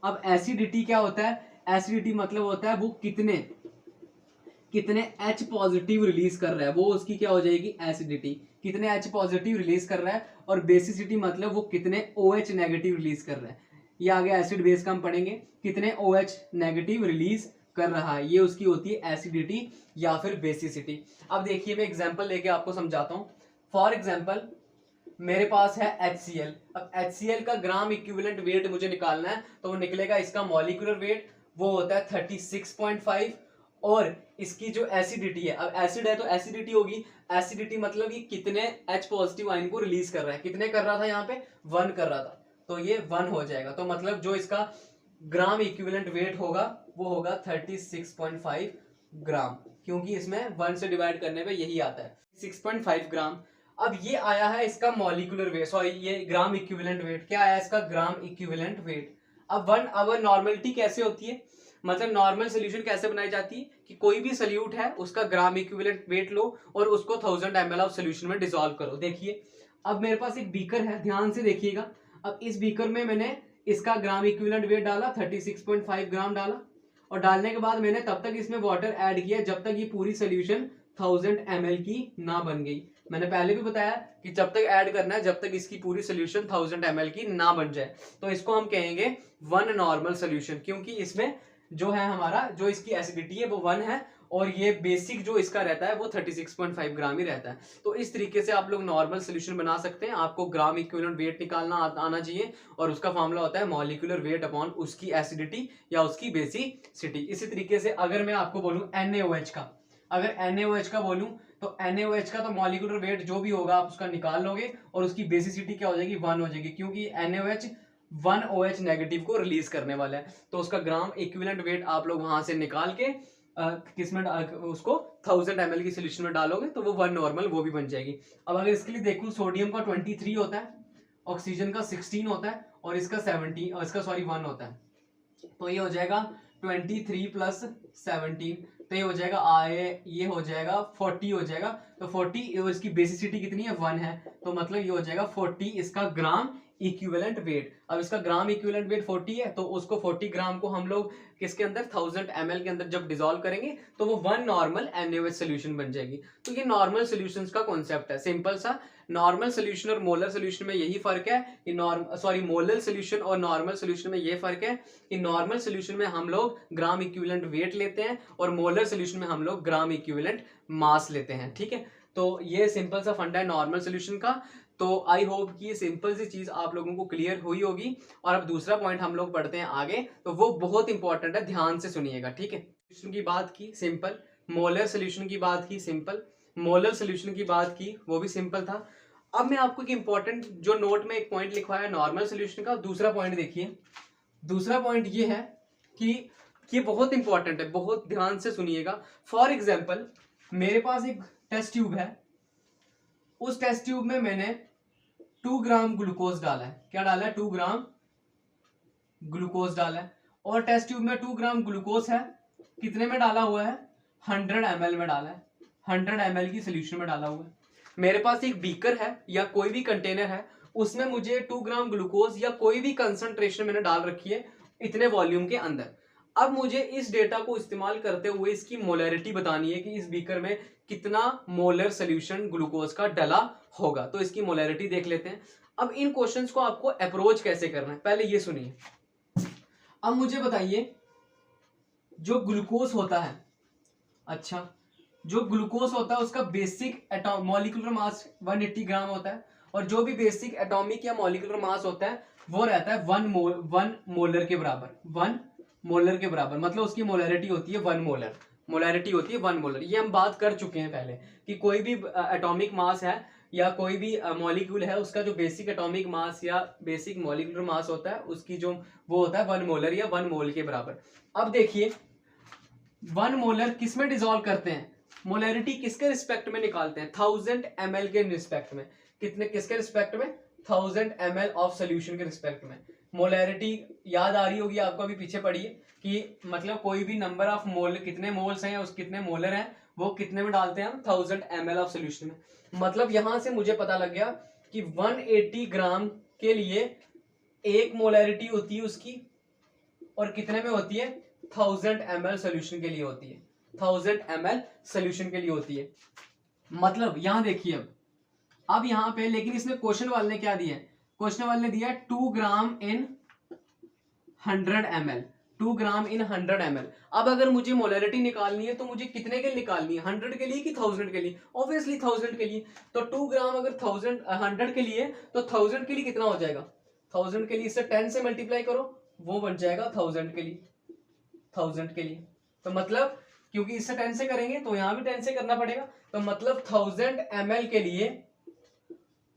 अब एसिडिटी क्या होता है? एसिडिटी मतलब होता है वो कितने H पॉजिटिव रिलीज कर रहा है, वो उसकी क्या हो जाएगी? एसिडिटी। कितने H पॉजिटिव रिलीज कर रहा है, और बेसिसिटी मतलब वो कितने OH नेगेटिव रिलीज कर रहा है। ये आगे एसिड बेस का हम पढ़ेंगे, कितने OH नेगेटिव रिलीज कर रहा है, ये उसकी होती है एसिडिटी या फिर बेसिसिटी। अब देखिए मैं एग्जांपल लेके आपको समझाता हूं। फॉर एग्जांपल मेरे पास है HCl। अब HCl का ग्राम इक्विवेलेंट वेट मुझे निकालना है, तो वो निकलेगा, इसका मॉलिक्यूलर वेट वो होता है 36.5, और इसकी जो एसिडिटी है, अब एसिड है तो एसिडिटी होगी, एसिडिटी मतलब ये कितने H पॉजिटिव आयन को रिलीज कर रहा है, कितने कर रहा था यहाँ पे? 1 कर रहा था, तो ये 1 हो जाएगा। तो मतलब जो इसका ग्राम इक्विवेलेंट वेट होगा वो होगा 36.5 ग्राम, क्योंकि इसमें 1 से डिवाइड करने पे यही आता है 6.5 ग्राम। अब ये आया है इसका मॉलिक्यूलर वेट, सॉरी ये ग्राम इक्विवेलेंट वेट। क्या आया इसका? ग्राम इक्विवेलेंट वेट। अब नॉर्मलिटी कैसे होती है, मतलब नॉर्मल सोल्यूशन कैसे बनाई जाती है कि कोई भी सोल्यूट है उसका ग्राम इक्विवेलेंट वेट लो और उसको 1000 ml ऑफ सोल्यूशन में डिसॉल्व करो। देखिए अब मेरे पास एक बीकर है, ध्यान से देखिएगा। अब इस बीकर में मैंने इसका ग्राम इक्विवेलेंट वेट डाला, 36.5 ग्राम डाला, और डालने के बाद मैंने तब तक इसमें वाटर ऐड किया जब तक ये पूरी सोल्यूशन 1000 ml की ना बन गई। मैंने पहले भी बताया कि जब तक ऐड करना है जब तक इसकी पूरी सोल्यूशन 1000 ml की ना बन जाए, तो इसको हम कहेंगे 1 नॉर्मल सोल्यूशन, क्योंकि इसमें जो है हमारा जो इसकी एसिडिटी है वो 1 है, और ये बेसिक जो इसका रहता है वो 36.5 ग्राम ही रहता है। तो इस तरीके से आप लोग नॉर्मल सोल्यूशन बना सकते हैं। आपको ग्राम इक्विवेलेंट वेट निकालना आना चाहिए, और उसका फॉर्मूला होता है मॉलिक्यूलर वेट अपॉन उसकी एसिडिटी या उसकी बेसिसिटी। इसी तरीके से अगर मैं आपको बोलूं NaOH का, अगर NaOH का बोलूं तो NaOH का तो मॉलिक्यूलर वेट जो भी होगा आप उसका निकाल लोगे, और उसकी बेसिसिटी क्या हो जाएगी? 1 हो जाएगी, क्योंकि NaOH 1 OH नेगेटिव को रिलीज करने वाला है। तो उसका ग्राम इक्विवेलेंट वेट आप लोग वहां से निकाल के किसमें उसको 1000 ml की सोल्यूशन में डालोगे तो वो 1 नॉर्मल वो भी बन जाएगी। अब अगर इसके लिए देखूं, सोडियम का 23 होता है, ऑक्सीजन का 16 होता है, और इसका 17 और इसका 1 होता है, तो ये हो जाएगा 23 प्लस 17, तो ये हो जाएगा ये हो जाएगा 40 हो जाएगा। तो 40 और इसकी बेसिसिटी कितनी है? 1 है, तो मतलब ये हो जाएगा 40 इसका ग्राम इक्विवेलेंट वेट। अब इसका ग्राम इक्विवेलेंट वेट 40 है, तो उसको 40 ग्राम को हम लोग किसके अंदर 1000 ml के अंदर जब डिसॉल्व करेंगे तो वो 1 नॉर्मल NaOH सोल्यूशन बन जाएगी। तो ये नॉर्मल सोल्यूशंस का कॉन्सेप्ट है, सिंपल सा। नॉर्मल सोल्यूशन और मोलर सोल्यूशन में यही फर्क है कि मोलर सोल्यूशन और नॉर्मल सोल्यूशन में ये फर्क है कि नॉर्मल सोल्यूशन में हम लोग ग्राम इक्विवेलेंट वेट लेते हैं, और मोलर सोल्यूशन में हम लोग ग्राम इक्विवेलेंट मास लेते हैं। ठीक है, तो ये सिंपल सा फंडा है नॉर्मल सोल्यूशन का। तो आई होप कि ये सिंपल सी चीज आप लोगों को क्लियर हुई होगी। और अब दूसरा पॉइंट हम लोग पढ़ते हैं आगे, तो वो बहुत इंपॉर्टेंट है, ध्यान से सुनिएगा। ठीक है, सोल्यूशन की बात की सिंपल, मोलर सोल्यूशन की बात की सिंपल, मोलर सोल्यूशन की बात की वो भी सिंपल था। अब मैं आपको एक इंपॉर्टेंट जो नोट में एक पॉइंट लिखवाया है नॉर्मल सोल्यूशन का, दूसरा पॉइंट देखिए। दूसरा पॉइंट ये है कि ये बहुत इंपॉर्टेंट है, बहुत ध्यान से सुनिएगा। फॉर एग्जाम्पल मेरे पास एक टेस्ट ट्यूब है, उस टेस्ट ट्यूब में मैंने 2 ग्राम ग्लूकोज डाला है। क्या डाला है? 2 ग्राम ग्लूकोज डाला है, और टेस्ट ट्यूब में 2 ग्राम ग्लूकोज है, कितने में डाला हुआ है? 100 ml में डाला है, 100 ml की सोल्यूशन में डाला हुआ है। मेरे पास एक बीकर है या कोई भी कंटेनर है, उसमें मुझे 2 ग्राम ग्लूकोज या कोई भी कंसंट्रेशन मैंने डाल रखी है इतने वॉल्यूम के अंदर। अब मुझे इस डेटा को इस्तेमाल करते हुए इसकी मोलरिटी बतानी है कि इस बीकर में कितना मोलर सोल्यूशन ग्लूकोज का डला होगा। तो इसकी मोलरिटी देख लेते हैं। अब इन क्वेश्चंस को आपको अप्रोच कैसे करना है पहले ये सुनिए। अब मुझे बताइए, जो ग्लूकोज होता है, अच्छा जो ग्लूकोज होता है उसका बेसिक मॉलिक्यूलर मास 180 ग्राम होता है, और जो भी बेसिक एटॉमिक या मॉलिक्यूलर मास होता है वो रहता है 1 मोलर के बराबर। 1 मोलर के बराबर मतलब उसकी मोलैरिटी होती है 1 मोलर। मोलैरिटी होती है 1 मोलर। ये हम बात कर चुके हैं पहले कि कोई भी एटॉमिक मास है या कोई भी मॉलिक्यूल है, उसका जो बेसिक एटॉमिक मास या बेसिक मॉलिक्यूलर मास होता है उसकी जो वो होता है 1 मोलर या 1 मोल के बराबर। अब देखिए 1 मोलर किस में डिसॉल्व करते हैं, मोलैरिटी किसके रिस्पेक्ट में निकालते हैं, 1000 ml के रिस्पेक्ट में। कितने किसके रिस्पेक्ट में, 1000 ml ऑफ सोल्यूशन के रिस्पेक्ट में। मोलैरिटी याद आ रही होगी आपको, अभी पीछे पढ़िए कि मतलब कोई भी नंबर ऑफ मोल, कितने मोल्स हैं उस कितने मोलर हैं वो कितने में डालते हैं हम, 1000 ml ऑफ सोल्यूशन में। मतलब यहां से मुझे पता लग गया कि 180 ग्राम के लिए 1 मोलैरिटी होती है उसकी, और कितने में होती है, 1000 ml सोल्यूशन के लिए होती है, 1000 ml सोल्यूशन के लिए होती है। मतलब यहां देखिए अब यहां पे, लेकिन इसमें क्वेश्चन वाले ने क्या दिया है, क्वेश्चन वाले ने दिया 2 ग्राम इन 100 ml, 2 ग्राम इन 100 ml। अब अगर मुझे मोलैरिटी निकालनी है तो मुझे कितने के लिए निकालनी है, 100 के लिए कि 1000 के लिए, ऑब्वियसली 1000 के लिए। तो 2 ग्राम अगर 100 के लिए तो 1000 के लिए कितना हो जाएगा, 1000 के लिए इससे 10 से मल्टीप्लाई करो, वो बन जाएगा 1000 के लिए, 1000 के लिए। तो मतलब क्योंकि इससे 10 से करेंगे तो यहां भी 10 से करना पड़ेगा, तो मतलब 1000 ml के लिए,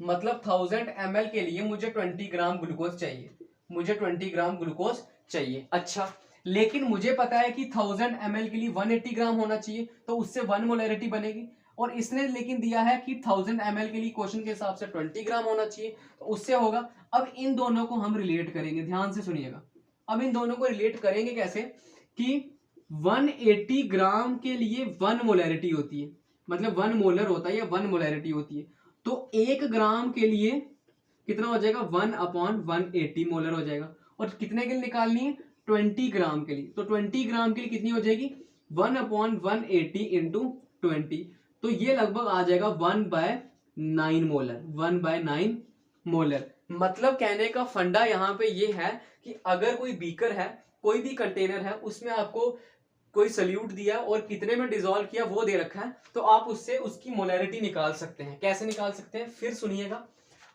मतलब 1000 ml के लिए मुझे 20 ग्राम ग्लूकोज चाहिए, मुझे 20 ग्राम ग्लूकोज चाहिए। अच्छा लेकिन मुझे पता है कि 1000 ml के लिए 180 ग्राम होना चाहिए, तो उससे 1 मोलैरिटी बनेगी, और इसने लेकिन दिया है कि 1000 ml के लिए क्वेश्चन के हिसाब से 20 ग्राम होना चाहिए, तो उससे होगा। अब इन दोनों को हम रिलेट करेंगे, ध्यान से सुनिएगा। अब इन दोनों को रिलेट करेंगे कैसे कि 180 ग्राम के लिए 1 मोलैरिटी होती है, मतलब 1 मोलर होता है या 1 मोलैरिटी होती है, तो 1 ग्राम के लिए कितना हो जाएगा, 1/180 मोलर हो जाएगा। और कितने के लिए निकालनी है, 20 ग्राम के लिए, तो 20 ग्राम के लिए कितनी हो जाएगी, 1/180 इंटू 20, तो ये लगभग आ जाएगा 1/9 मोलर, 1/9 मोलर। मतलब कहने का फंडा यहाँ पे ये है कि अगर कोई बीकर है, कोई भी कंटेनर है, उसमें आपको कोई सल्यूट दिया और कितने में डिसॉल्व किया वो दे रखा है, तो आप उससे उसकी मोलैरिटी निकाल सकते हैं। कैसे निकाल सकते हैं, फिर सुनिएगा।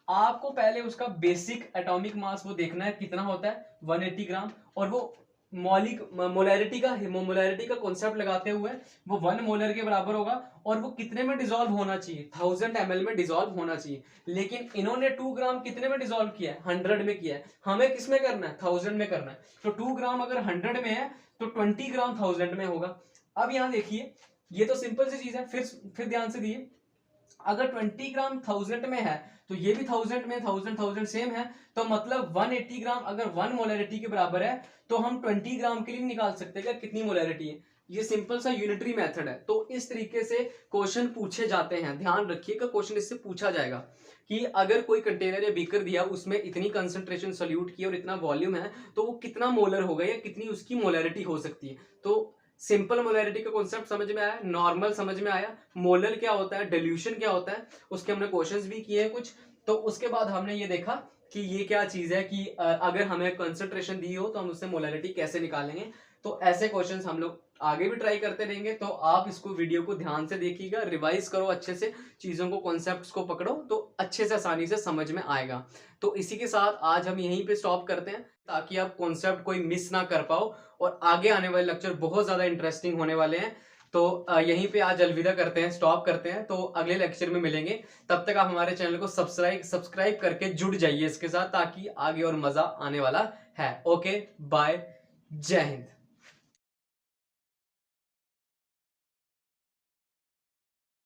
आपको पहले उसका बेसिक एटॉमिक मास वो देखना है कितना होता है, 180 ग्राम, और वो मोलैरिटी का कॉन्सेप्ट लगाते हुए वो 1 मोलर के बराबर होगा, और वो कितने में डिसॉल्व होना चाहिए, 1000 ml में डिसॉल्व होना चाहिए। लेकिन इन्होंने 2 ग्राम कितने में डिसॉल्व किया है, 100 में किया है, हमें किस में करना है, 1000 में करना है। तो 2 ग्राम अगर 100 में है तो 20 ग्राम 1000 में होगा। अब यहां देखिए ये तो सिंपल सी चीज है, फिर ध्यान से दिए, अगर 20 ग्राम 1000 में है तो ये भी 1000 में, 1000 सेम है, तो मतलब 180 ग्राम अगर 1 मोलैरिटी के बराबर है तो हम 20 ग्राम के लिए निकाल सकते हैं कितनी मोलैरिटी है। ये सिंपल सा यूनिटरी मेथड है। तो इस तरीके से क्वेश्चन पूछे जाते हैं, ध्यान रखिएगा, क्वेश्चन इससे पूछा जाएगा कि अगर कोई कंटेनर या बीकर दिया, उसमें इतनी कंसंट्रेशन सॉल्यूट की और इतना वॉल्यूम है, तो वो कितना मोलर होगा या कितनी उसकी मोलैरिटी हो सकती है। तो सिंपल मोलैरिटी का कॉन्सेप्ट समझ में आया, नॉर्मल समझ में आया, मोलर क्या होता है, डिल्यूशन क्या होता है, उसके हमने क्वेश्चंस भी किए हैं कुछ। तो उसके बाद हमने ये देखा कि ये क्या चीज है कि अगर हमें कंसंट्रेशन दी हो तो हम उससे मोलैरिटी कैसे निकालेंगे। तो ऐसे क्वेश्चंस हम लोग आगे भी ट्राई करते रहेंगे। तो आप इसको वीडियो को ध्यान से देखिएगा, रिवाइज करो अच्छे से, चीजों को, कॉन्सेप्ट्स को पकड़ो तो अच्छे से आसानी से समझ में आएगा। तो इसी के साथ आज हम यहीं पे स्टॉप करते हैं ताकि आप कॉन्सेप्ट कोई मिस ना कर पाओ, और आगे आने वाले लेक्चर बहुत ज्यादा इंटरेस्टिंग होने वाले हैं। तो यहीं पे आज अलविदा करते हैं, स्टॉप करते हैं। तो अगले लेक्चर में मिलेंगे, तब तक आप हमारे चैनल को सब्सक्राइब करके जुड़ जाइए इसके साथ, ताकि आगे और मजा आने वाला है। ओके बाय, जय हिंद।